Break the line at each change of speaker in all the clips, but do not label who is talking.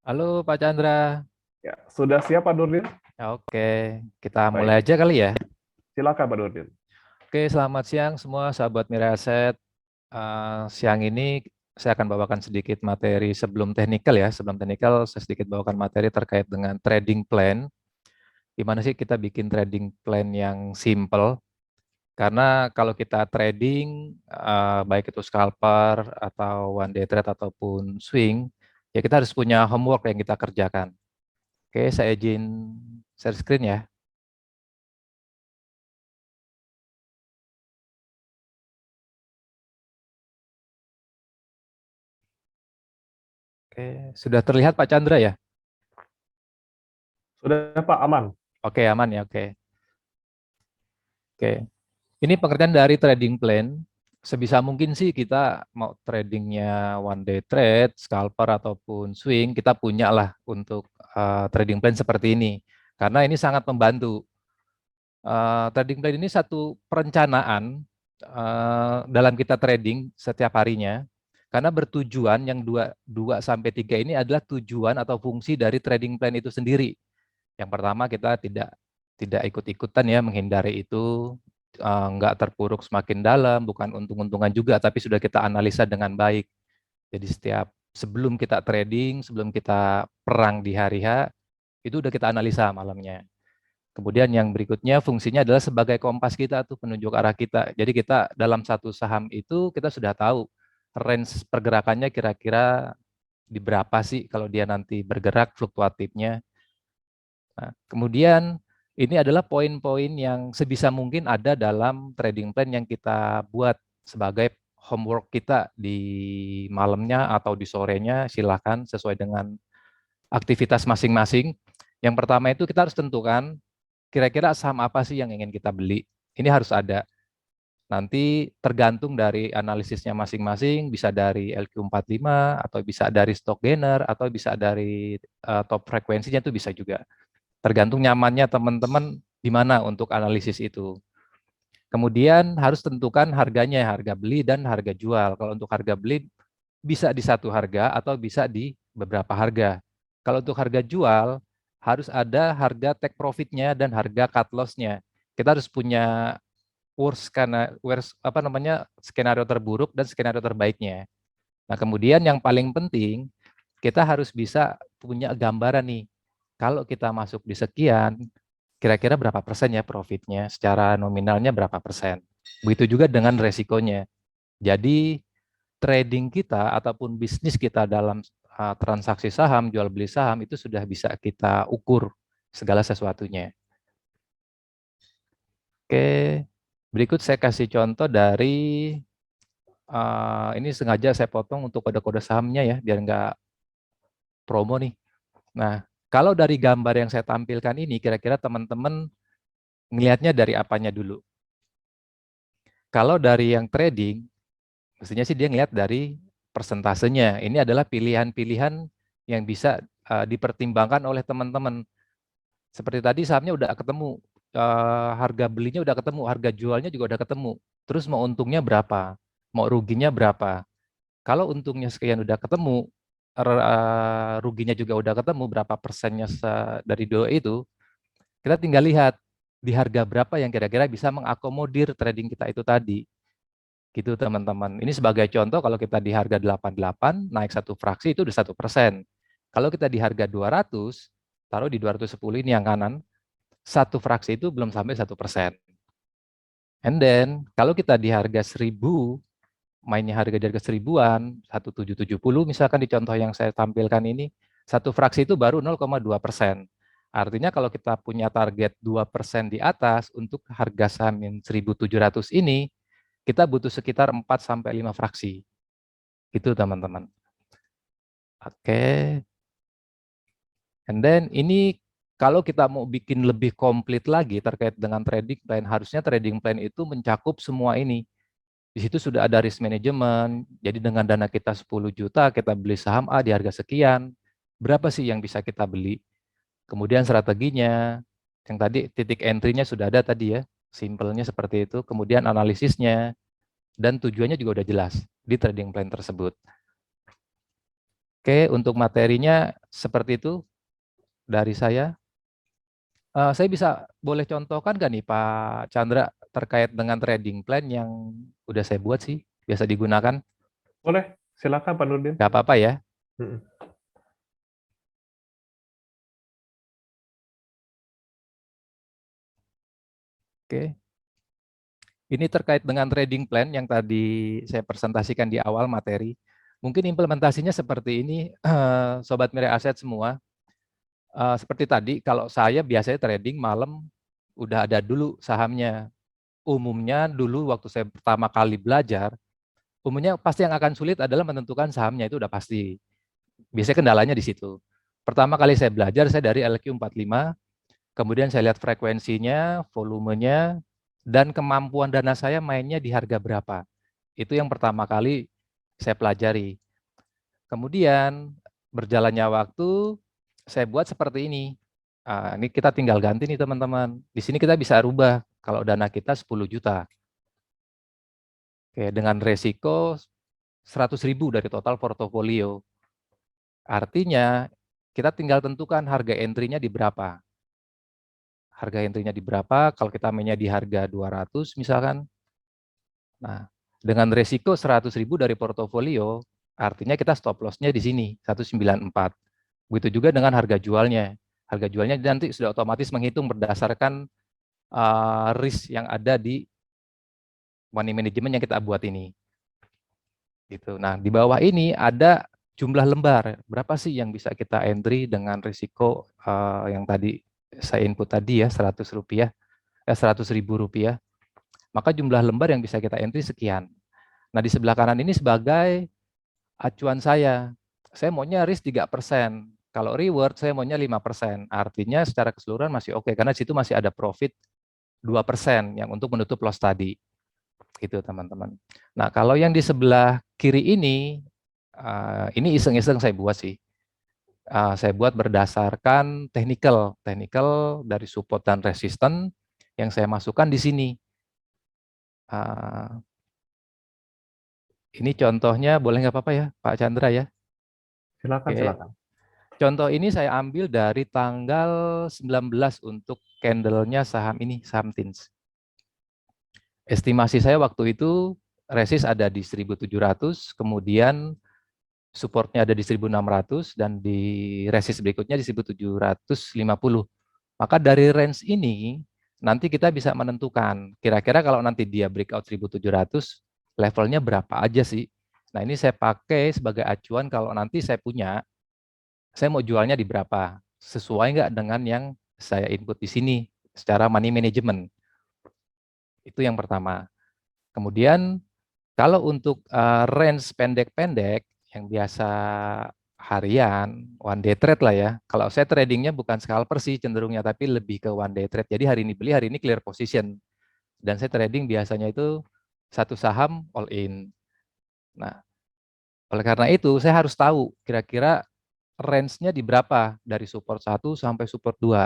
Halo Pak Chandra.
Ya, sudah siap Pak Nurdin?
Oke, kita mulai
Baik,
aja kali ya.
silakan Pak Nurdin.
Oke, selamat siang semua sahabat Miraset. Siang ini saya akan bawakan sedikit materi sebelum teknikal ya. Sebelum teknikal, saya sedikit bawakan materi terkait dengan trading plan. Gimana sih kita bikin trading plan yang simple? Karena kalau kita trading, baik itu scalper atau one day trade ataupun swing, ya kita harus punya homework yang kita kerjakan. Oke, saya izin share screen ya. Oke, sudah terlihat Pak Chandra ya?
Sudah Pak, aman.
Oke, aman ya, oke. Oke. Ini pengertian dari trading plan. Sebisa mungkin sih kita mau tradingnya one day trade, scalper ataupun swing, kita punya lah untuk trading plan seperti ini. Karena ini sangat membantu. Trading plan ini satu perencanaan dalam kita trading setiap harinya. Karena bertujuan yang 2 sampai 3 ini adalah tujuan atau fungsi dari trading plan itu sendiri. Yang pertama kita tidak ikut-ikutan ya menghindari itu, nggak terpuruk semakin dalam, bukan untung-untungan juga, tapi sudah kita analisa dengan baik. Jadi setiap sebelum kita trading, sebelum kita perang di hari H, itu udah kita analisa malamnya. Kemudian yang berikutnya fungsinya adalah sebagai kompas kita tuh penunjuk arah kita. Jadi kita dalam satu saham itu kita sudah tahu range pergerakannya kira-kira di berapa sih kalau dia nanti bergerak fluktuatifnya. Nah, kemudian ini adalah poin-poin yang sebisa mungkin ada dalam trading plan yang kita buat sebagai homework kita di malamnya atau di sorenya, silakan sesuai dengan aktivitas masing-masing. Yang pertama itu kita harus tentukan kira-kira saham apa sih yang ingin kita beli. Ini harus ada. Nanti tergantung dari analisisnya masing-masing, bisa dari LQ45 atau bisa dari stock gainer atau bisa dari top frekuensinya itu bisa juga. Tergantung nyamannya teman-teman di mana untuk analisis itu. Kemudian harus tentukan harganya, harga beli dan harga jual. Kalau untuk harga beli bisa di satu harga atau bisa di beberapa harga. Kalau untuk harga jual harus ada harga take profitnya dan harga cut loss-nya. Kita harus punya skenario terburuk dan skenario terbaiknya. Nah, kemudian yang paling penting kita harus bisa punya gambaran nih. Kalau kita masuk di sekian, kira-kira berapa persen ya profitnya, secara nominalnya berapa persen. Begitu juga dengan resikonya. Jadi trading kita ataupun bisnis kita dalam transaksi saham, jual beli saham itu sudah bisa kita ukur segala sesuatunya. Oke, berikut saya kasih contoh dari ini sengaja saya potong untuk kode-kode sahamnya ya, biar nggak promo nih. Nah, kalau dari gambar yang saya tampilkan ini, kira-kira teman-teman ngelihatnya dari apanya dulu? Kalau dari yang trading, mestinya sih dia ngelihat dari persentasenya. Ini adalah pilihan-pilihan yang bisa dipertimbangkan oleh teman-teman. Seperti tadi sahamnya udah ketemu, harga belinya udah ketemu, harga jualnya juga udah ketemu. Terus mau untungnya berapa? Mau ruginya berapa? Kalau untungnya sekian udah ketemu, ruginya juga udah ketemu, berapa persennya dari dua itu, kita tinggal lihat di harga berapa yang kira-kira bisa mengakomodir trading kita itu tadi. Gitu teman-teman. Ini sebagai contoh kalau kita di harga 88 naik satu fraksi itu udah 1%. Kalau kita di harga 200, taruh di 210 ini yang kanan, satu fraksi itu belum sampai 1%. And then kalau kita di harga 1000, mainnya harga di harga 1000-an, 1770 misalkan di contoh yang saya tampilkan ini, satu fraksi itu baru 0,2%. Artinya kalau kita punya target 2% di atas untuk harga saham yang 1700 ini, kita butuh sekitar 4 sampai 5 fraksi. Gitu teman-teman. Oke. And then ini kalau kita mau bikin lebih komplit lagi terkait dengan trading plan, harusnya trading plan itu mencakup semua ini. Di situ sudah ada risk management. Jadi dengan dana kita 10 juta, kita beli saham A di harga sekian. Berapa sih yang bisa kita beli? Kemudian strateginya, yang tadi titik entry-nya sudah ada tadi ya. Simpelnya seperti itu. Kemudian analisisnya, dan tujuannya juga udah jelas di trading plan tersebut. Oke, untuk materinya Seperti itu dari saya. Saya bisa boleh contohkan nggak nih Pak Chandra terkait dengan trading plan yang udah saya buat sih, biasa digunakan?
Boleh, silakan Pak Nurdin.
Nggak apa-apa ya.
Mm-mm.
Oke. Ini terkait dengan trading plan yang tadi saya presentasikan di awal materi. Mungkin implementasinya seperti ini, Sobat Mirai Aset semua. Seperti tadi, kalau saya biasanya trading malam udah ada dulu sahamnya. Umumnya dulu waktu saya pertama kali belajar, umumnya pasti yang akan sulit adalah menentukan sahamnya, itu udah pasti. Biasanya kendalanya di situ. Pertama kali saya belajar, saya dari LQ45, kemudian saya lihat frekuensinya, volumenya, dan kemampuan dana saya mainnya di harga berapa. Itu yang pertama kali saya pelajari. Kemudian berjalannya waktu, saya buat seperti ini. Ini kita tinggal ganti nih teman-teman. Di sini kita bisa rubah kalau dana kita 10 juta. Oke, dengan resiko 100.000 dari total portofolio. Artinya kita tinggal tentukan harga entry-nya di berapa. Harga entry-nya di berapa, kalau kita mainnya di harga 200 misalkan. Nah, dengan resiko 100.000 dari portofolio, artinya kita stop loss-nya di sini, 194. Begitu juga dengan harga jualnya. Harga jualnya nanti sudah otomatis menghitung berdasarkan risk yang ada di money management yang kita buat ini. Gitu. Nah, di bawah ini ada jumlah lembar. Berapa sih yang bisa kita entry dengan risiko yang tadi saya input tadi ya, 100 rupiah, 100.000 rupiah. Maka jumlah lembar yang bisa kita entry sekian. Nah, di sebelah kanan ini sebagai acuan saya. Saya maunya risk 3%. Kalau reward saya maunya 5%. Artinya secara keseluruhan masih oke, karena di situ masih ada profit 2% yang untuk menutup loss tadi. Gitu teman-teman. Nah, kalau yang di sebelah kiri ini iseng-iseng saya buat sih. Saya buat berdasarkan technical dari support dan resistance yang saya masukkan di sini. Ini contohnya, boleh nggak apa-apa ya Pak Chandra ya?
Silakan,
Oke.
silakan.
Contoh ini saya ambil dari tanggal 19 untuk candle-nya saham ini, saham TINS. Estimasi saya waktu itu resist ada di 1.700, kemudian supportnya ada di 1.600, dan di resist berikutnya di 1.750. Maka dari range ini, nanti kita bisa menentukan, kira-kira kalau nanti dia breakout 1.700, levelnya berapa aja sih? Nah, ini saya pakai sebagai acuan kalau nanti saya mau jualnya di berapa? Sesuai nggak dengan yang saya input di sini secara money management? Itu yang pertama. Kemudian kalau untuk range pendek-pendek yang biasa harian, one day trade lah ya. Kalau saya tradingnya bukan scalper sih cenderungnya, tapi lebih ke one day trade. Jadi hari ini beli, hari ini clear position. Dan saya trading biasanya itu satu saham all in. Nah, oleh karena itu saya harus tahu kira-kira range-nya di berapa dari support 1 sampai support 2.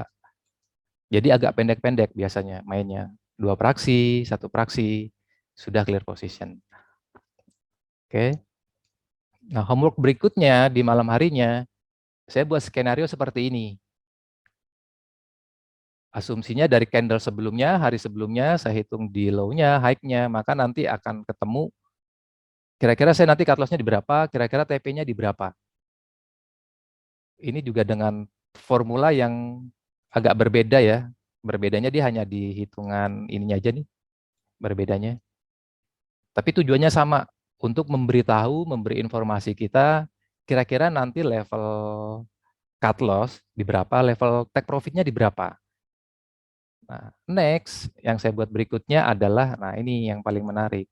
Jadi agak pendek-pendek biasanya mainnya. 2 praksi, 1 praksi, sudah clear position. Oke. Nah, homework berikutnya di malam harinya, saya buat skenario seperti ini. Asumsinya dari candle sebelumnya, hari sebelumnya, saya hitung di low-nya, high-nya, maka nanti akan ketemu, kira-kira saya nanti cut loss-nya di berapa, kira-kira TP-nya di berapa. Ini juga dengan formula yang agak berbeda ya. Berbedanya dia hanya di hitungan ininya aja nih, berbedanya. Tapi tujuannya sama, untuk memberitahu, memberi informasi kita, kira-kira nanti level cut loss di berapa, level take profit-nya di berapa. Nah, next yang saya buat berikutnya adalah, nah ini yang paling menarik.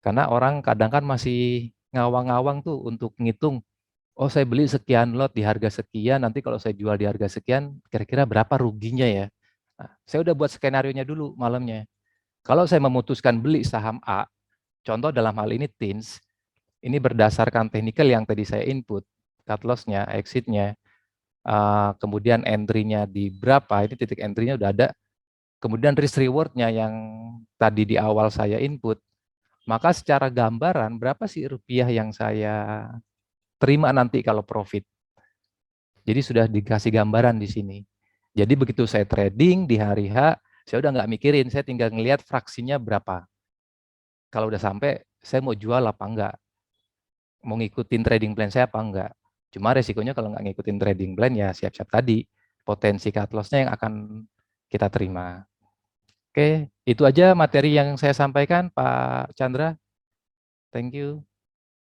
Karena orang kadang kan masih ngawang-ngawang tuh untuk ngitung, oh saya beli sekian lot di harga sekian, nanti kalau saya jual di harga sekian, kira-kira berapa ruginya ya. Nah, saya udah buat skenario-nya dulu malamnya. Kalau saya memutuskan beli saham A, contoh dalam hal ini TINS, ini berdasarkan technical yang tadi saya input, cut loss-nya, exit-nya, kemudian entry-nya di berapa, ini titik entry-nya udah ada, kemudian risk reward-nya yang tadi di awal saya input, maka secara gambaran berapa sih rupiah yang saya terima nanti kalau profit. Jadi sudah dikasih gambaran di sini. Jadi begitu saya trading di hari H, saya udah nggak mikirin, saya tinggal ngelihat fraksinya berapa. Kalau udah sampai, saya mau jual apa enggak, mau ngikutin trading plan saya apa enggak. Cuma resikonya kalau nggak ngikutin trading plan ya siap-siap tadi, potensi cut loss-nya yang akan kita terima. Oke, itu aja materi yang saya sampaikan, Pak Chandra. Thank you.